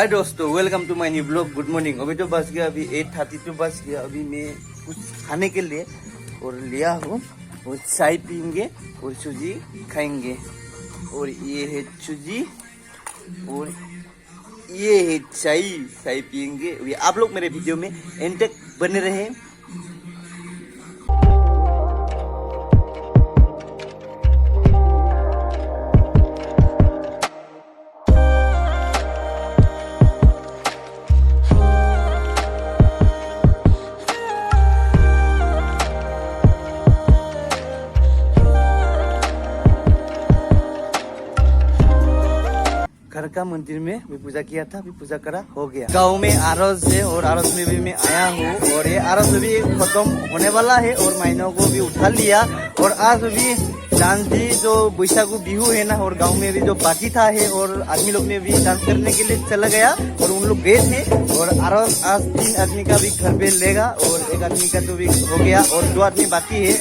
दोस्तों, welcome to my new blog. Good morning. अभी तो बस गया, अभी 8:32 बस गया। अभी मैं कुछ खाने के लिए और लिया हूँ और चाय पीएंगे और सूजी खाएंगे। और ये है सूजी और ये है चाय पियेंगे। आप लोग मेरे वीडियो में एंड तक बने रहे। घर का मंदिर में भी पूजा किया था, अभी पूजा करा हो गया। गांव में आरस है और आरस में भी मैं आया हूँ और ये आरस भी खत्म होने वाला है और महीनों को भी उठा लिया। और आज भी डांस भी जो बैसागु बिहू है ना, और गांव में भी जो बाकी था है और आदमी लोग ने भी डांस करने के लिए चला गया और उन लोग गए थे। और आरस आज 3 आदमी का भी घर पे लेगा और 1 आदमी का तो भी हो गया और 2 आदमी बाकी है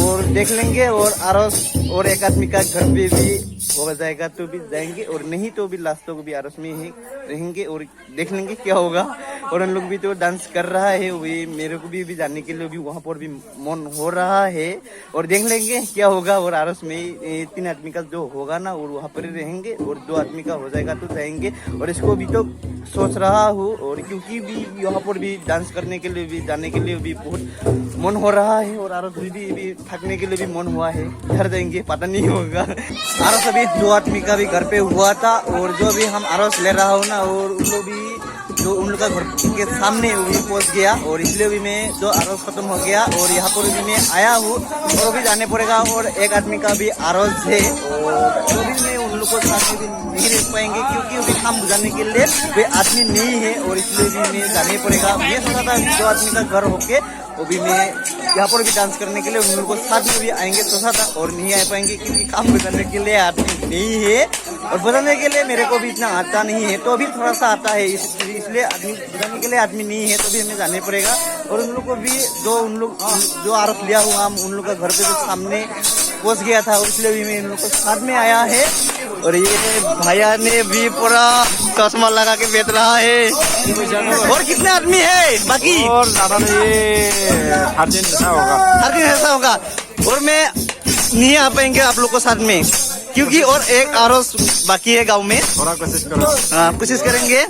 और देख लेंगे। और आरस और 1 आदमी का घर पे भी हो जाएगा तो भी जाएंगे और नहीं तो भी लास्ट को भी आरस में ही रहेंगे और देख लेंगे क्या होगा। और उन लोग भी तो डांस कर रहा है, वही मेरे को भी जाने के लिए भी वहाँ पर भी मन हो रहा है और देख लेंगे क्या होगा। और आरस में 3 आदमी का जो होगा ना और वहाँ पर रहेंगे और 2 आदमी का हो जाएगा तो जाएंगे। और इसको भी तो सोच रहा हूँ और क्योंकि भी यहाँ पर भी डांस करने के लिए भी जाने के लिए भी बहुत मन हो रहा है और आरस भी थकने के लिए भी मन हुआ है। घर जाएंगे पता नहीं होगा। आरस अभी 2 आदमी का भी घर पे हुआ था और जो भी हम आरस ले रहा हूँ ना और उन लोग भी जो उन लोग का घर के सामने भी पहुंच गया और इसलिए भी मैं जो आरस खत्म हो गया और यहाँ पर भी मैं आया हूँ और अभी जाने पड़ेगा। और 1 आदमी का भी आरस है और तो भी मैं उन लोग को साथ में भी नहीं रह पाएंगे क्योंकि अभी काम बुझाने के लिए वे आदमी नहीं है और इसलिए भी मैं जाने पड़ेगा। मैं सोचा था 2 आदमी का घर होके वो भी मैं यहाँ पर भी डांस करने के लिए उन लोगों को साथ में भी आएंगे सोचा था और नहीं आ पाएंगे क्योंकि काम बजाने के लिए आदमी नहीं है और बजाने के लिए मेरे को भी इतना आता नहीं है। तो अभी थोड़ा सा आता है इसलिए आदमी बजाने के लिए आदमी नहीं है तो भी हमें जाने पड़ेगा। और उन लोग को भी जो आरस लिया हुआ हम उन लोग का घर पे भी सामने पहुंच गया था और इसलिए भी मैं इन लोग को साथ में आया है। और ये भैया ने भी पूरा चश्मा लगा के बेच रहा है। और कितने आदमी है बाकी? और ज्यादा हर दिन ऐसा होगा और मैं नहीं आ पाएंगे आप लोग को साथ में क्योंकि और 1 आरस बाकी है गांव में। थोड़ा कोशिश करो। हाँ, कोशिश करेंगे।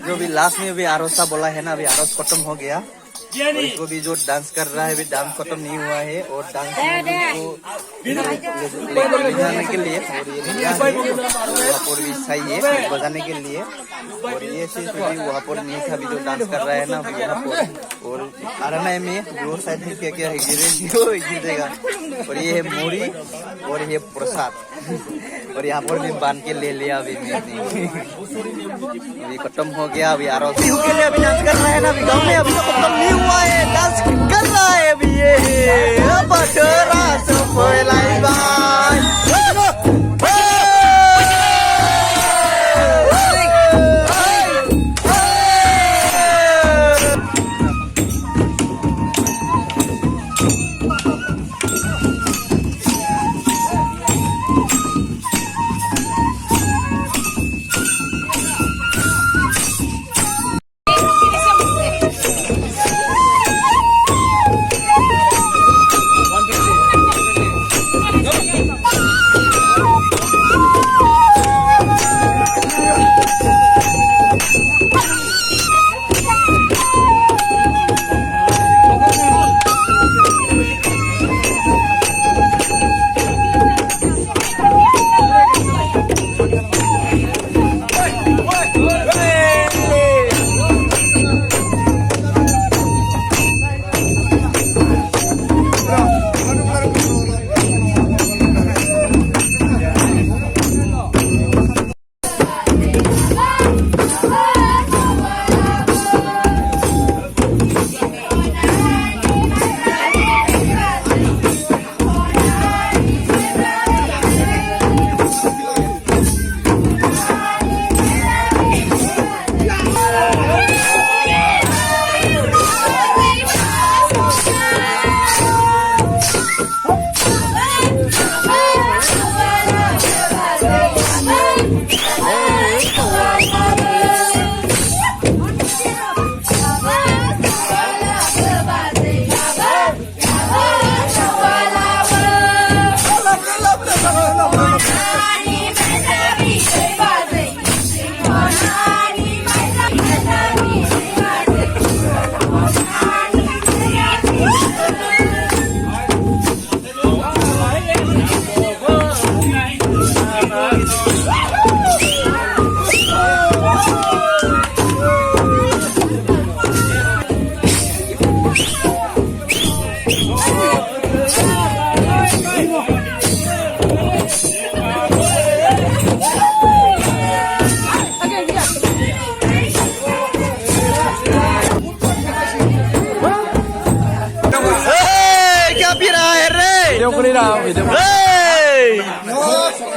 जो भी लास्ट में भी आरसा बोला है ना, अभी आरस खत्म हो गया और इसको भी जो डांस कर रहा है अभी डांस खत्म नहीं हुआ है और डांस को बजाने के लिए और भी सही है बजाने के लिए। और ये चीज भी वहाँ पर नहीं था अभी जो डांस कर रहा है ना अभी यहाँ पर। और अरना में जो साइड में क्या क्या है गिरेगा। और ये है मूरी और ये प्रसाद और यहाँ पर भी बांध के ले लिया अभी अभी खत्म हो गया। अभी आरस के लिए अभी डांस कर रहा है ना अभी गाँव में, अभी तो खत्म नहीं हुआ है, डांस कर रहा है अभी ये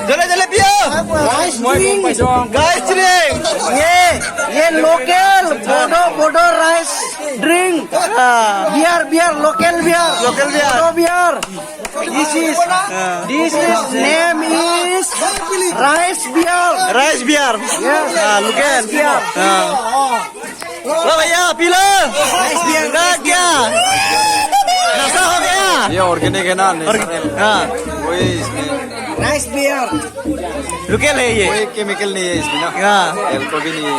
जले जले पियो गाइस ड्रिंक ये local Bodo rice drink beer local beer this is name is rice beer yes local लो भैया पी लो राइस बियर का क्या नशा हो गया ये ऑर्गेनिक है ना हाँ कोई इसमें राइस बियर लोकल है ये कोई केमिकल नहीं है इसमें ना हाँ एल्कोहल भी नहीं है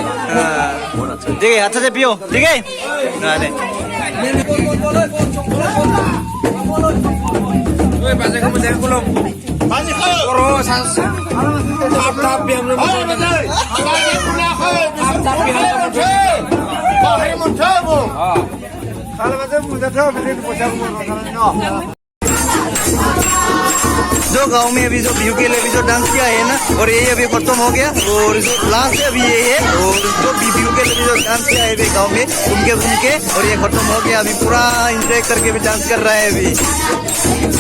बहुत अच्छा ठीक है अच्छा से पियो ठीक है जो गांव में अभी जो बिहू के लिए अभी जो डांस किया है ना और ये अभी खत्म हो गया और जो लास्ट अभी ये है और जो बिहू के लिए जो डांस किया है अभी गांव में घूम के और ये खत्म हो गया अभी पूरा एंजॉय करके भी डांस कर रहा है अभी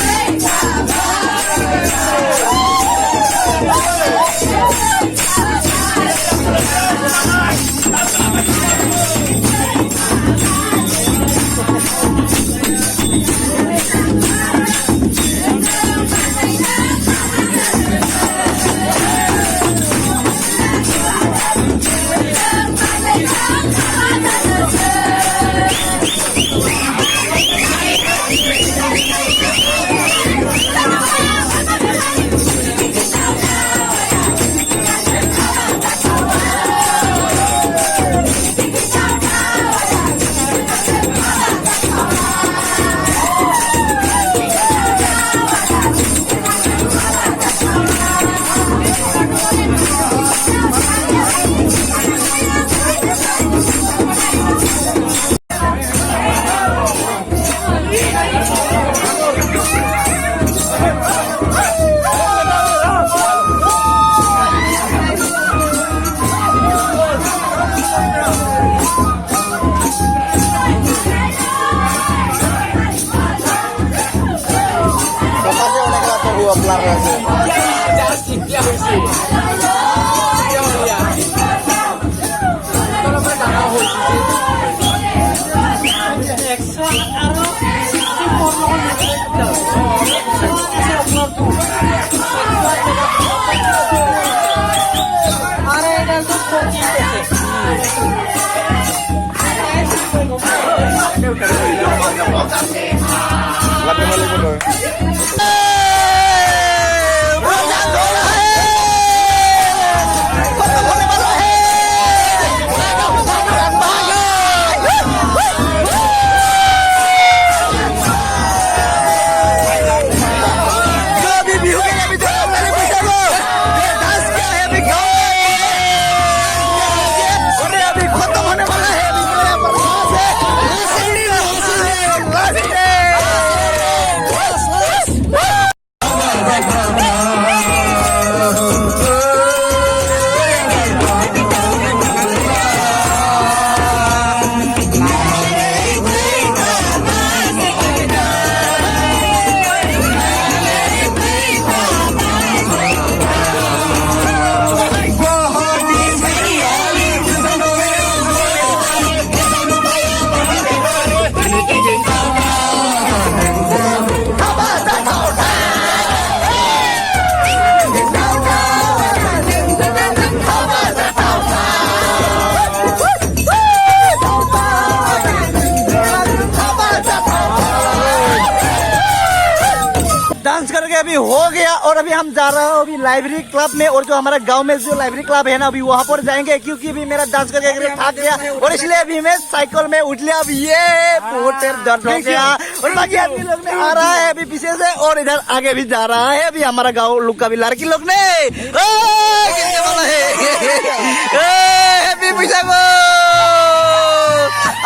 अभी हो गया और अभी हम जा रहे हैं अभी लाइब्रेरी क्लब में और जो हमारा गांव में जो लाइब्रेरी क्लब है ना अभी वहां पर जाएंगे क्योंकि अभी मेरा डांस करके थक गया और इसलिए अभी मैं साइकिल में उठ लिया। अभी ये बहुत दर्द हो गया और बाकी आदमी लोग ने आ रहा है अभी पीछे से और इधर आगे भी जा रहा है अभी हमारा गाँव लोग का भी लड़की लोग ने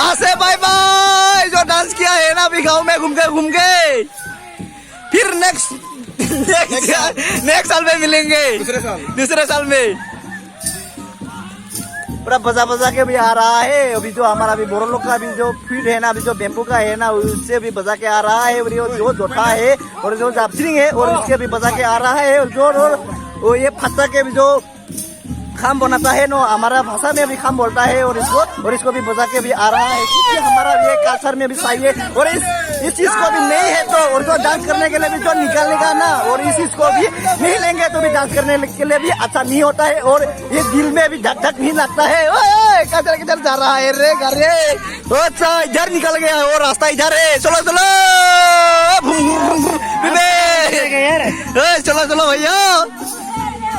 आसे बाय बाय जो डांस किया है ना अभी गाँव में घूम के फिर नेक्स्ट साल में मिलेंगे दूसरे साल में पूरा बजा बजा के भी आ रहा है। अभी जो हमारा अभी बोरो लोग का अभी जो फील्ड है ना, अभी जो बेम्बू का है ना, उससे भी बजा के आ रहा है। और जो जोटा है और जो जापसिंग है और उसके भी बजा के आ रहा है। और जो और ये फत्ता के भी जो खाम बनाता है नो, हमारा भाषा में भी खाम बोलता है। और इसको भी बजा के भी आ रहा है, क्योंकि हमारा ये कल्चर में भी सही है। और इस चीज को भी नहीं है तो और जो डांस करने के लिए भी जो निकालेगा ना, और इस चीज को भी नहीं लेंगे तो भी डांस करने के लिए भी अच्छा नहीं होता है। और ये दिल में भी धक धक नहीं लगता है। ओए किधर किधर जा रहा है रे घर रे? अच्छा इधर निकल गया है और रास्ता इधर है। चलो चलो चलो चलो भैया,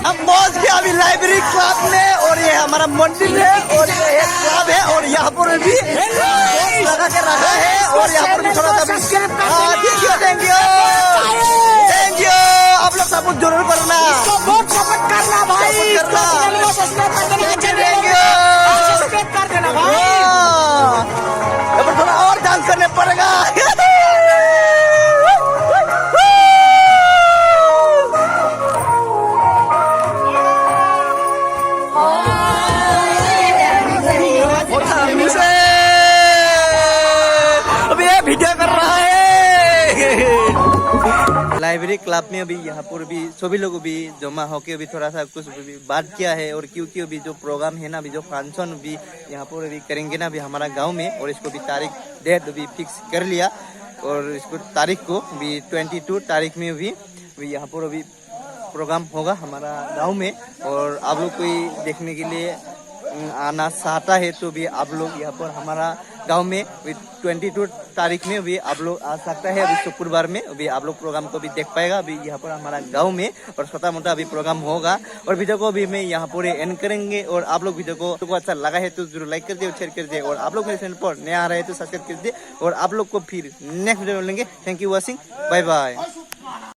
हम पहुंच गए अभी लाइब्रेरी क्लब में। और ये हमारा मंदिर है और ये एक क्लब है। और यहाँ पर भी लगा के रखा है। और यहाँ पर भी थोड़ा सा थैंक यू आप लोग सपोर्ट जरूर करना, बहुत सपोर्ट करना भाई, थोड़ा और डांस करने पड़ेगा। लाइब्रेरी क्लब में अभी यहाँ पर भी सभी लोग भी जमा होके अभी थोड़ा सा कुछ भी बात किया है। और क्योंकि अभी जो प्रोग्राम है ना, अभी जो फंक्शन भी यहाँ पर अभी करेंगे ना अभी हमारा गांव में, और इसको भी तारीख डेट अभी फिक्स कर लिया। और इसको तारीख को भी 22 तारीख में भी यहाँ पर अभी प्रोग्राम होगा हमारा गाँव में। और आप लोग कोई देखने के लिए आना चाहता है तो भी आप लोग यहाँ पर हमारा गांव में 22 तारीख में भी आप लोग आ सकता है। अभी शुक्रवार में अभी आप लोग प्रोग्राम को भी देख पाएगा अभी यहाँ पर हमारा गांव में। और छोटा मोटा अभी प्रोग्राम होगा। और वीडियो को भी मैं यहाँ पर एंड करेंगे। और आप लोग वीडियो को अच्छा लगा है तो जरूर लाइक कर दे और शेयर कर दे। और आप लोग मेरे चैनल पर नया आ रहे हैं तो सब्सक्राइब कर दे। और आप लोग को फिर नेक्स्ट वीडियो मिलेंगे। Thank you watching, bye bye.